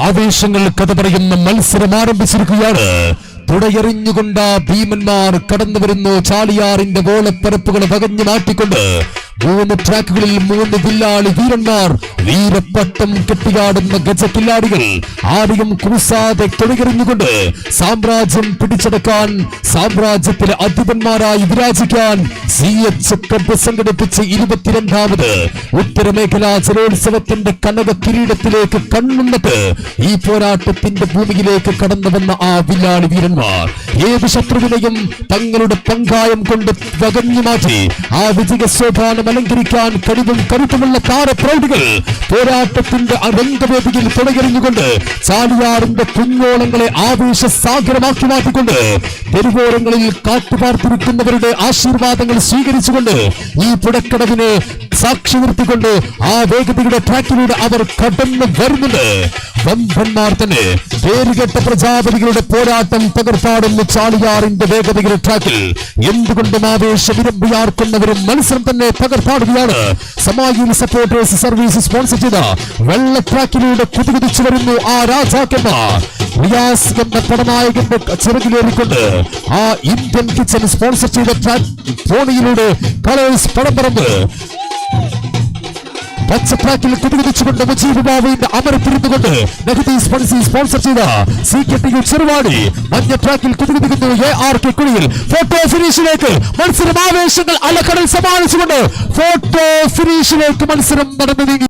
ആവേശങ്ങൾ കഥ പറയുന്ന മത്സരം ആരംഭിച്ചിരിക്കുകയാണ്. തുടയെറിഞ്ഞുകൊണ്ട് ഭീമന്മാർ കടന്നു വരുന്നു. ചാലിയാറിന്റെ വോളപ്പരപ്പുകൾ വകഞ്ഞു മാറ്റിക്കൊണ്ട് 3 ട്രാക്കുകളിൽ 3 വില്ലാളി വീരന്മാർ വീരപ്പട്ടം കെട്ടിയാടുന്ന ഗജക്കില്ലാടികൾ ആരെയും കൂസാതെ തുടയെറിഞ്ഞുകൊണ്ട് സാമ്രാജ്യം പിടിച്ചെടുക്കാൻ, സാമ്രാജ്യത്തിലെ അധിപന്മാരായി വിരാജിക്കാൻ CH ക്ലബ്ബ് സംഘടിപ്പിച്ച് 22ാമത് ഉത്തരമേഖലാ ജലോത്സവത്തിന്റെ കനക കിരീടത്തിലേക്ക് കണ്ണുന്നിട്ട് ഈ പോരാട്ടത്തിന്റെ ഭൂമിയിലേക്ക് കടന്നു വന്ന ആ വില്ലാളി വീരന്മാർ ഏത് ശത്രുവിനെയും തങ്ങളുടെ പങ്കായം കൊണ്ട് വകഞ്ഞു മാറ്റി ആ വിജയ സോപാനം അലങ്കരിക്കാൻ കഴിവും കരുത്തുമുള്ള താരപ്രൗഢികൾ പോരാട്ടത്തിന്റെ രംഗവേദിയിൽ തുടയെറിഞ്ഞുകൊണ്ട് ചാലിയാറിന്റെ കുഞ്ഞോളങ്ങളെ ആവേശസാഗരമാക്കി മാറ്റിക്കൊണ്ട് തെരുവോരങ്ങളിൽ കാട്ടുപാർത്തിരിക്കുന്നവരുടെ ആശീർവാദങ്ങൾ സ്വീകരിച്ചുകൊണ്ട് ഈ പുഴക്കടവിനെ സാക്ഷി നിർത്തിക്കൊണ്ട് ആ വേഗതയുടെ ട്രാക്കിലൂടെ അവർ കടന്നു വരുന്നുണ്ട്. വമ്പന്മാർ തന്നെ പേരുകെട്ട പ്രജാപതികളുടെ പോരാട്ടം തകർപ്പാടുന്ന ചാലിയാറിന്റെ വേഗതയുടെ ട്രാക്കിൽ എന്തുകൊണ്ടും ആവേശവിരമ്പിയാർക്കുന്നവരും മത്സരം തന്നെ തകർപ്പാടുകയാണ്. സമായിൽ സപ്പോർട്ടേഴ്സ് സർവീസ് സ്പോൺസർ ചെയ്ത വെള്ള ട്രാക്കിലൂടെ കുതികുതിച്ചു വരുന്നു ആ രാജാക്കന്മാർ. റിയാസ് എന്ന പടനായകന്റെ ചിറകിലേറിക്കൊണ്ട് ആ ഇന്ത്യൻ കിച്ചൺ സ്പോൺസർ ചെയ്ത ട്രാക്ക് ഫോണിയിലൂടെ കളേഴ്സ് പടംപറമ്പ് പച്ചട്രാക്കിൽ കുതികുതിച്ചുകൊണ്ട് മുജീബ് ബാബുവിന്റെ അമരത്തിരുന്നുകൊണ്ട് നെഗറ്റീവ് സ്പോൺസർ ചെയ്ത CKTU ചെറുവാടി മഞ്ഞ ട്രാക്കിൽ കുതികുതിക്കുന്നു ARK കുഴിയിൽ. ഫോട്ടോ ഫിനിഷിലേക്ക് മത്സരം ആവേശങ്ങൾ അലക്കടൽ സമ്മാനിച്ചുകൊണ്ട് ഫോട്ടോ ഫിനിഷിലേക്ക് മത്സരം നടന്നു നീങ്ങി.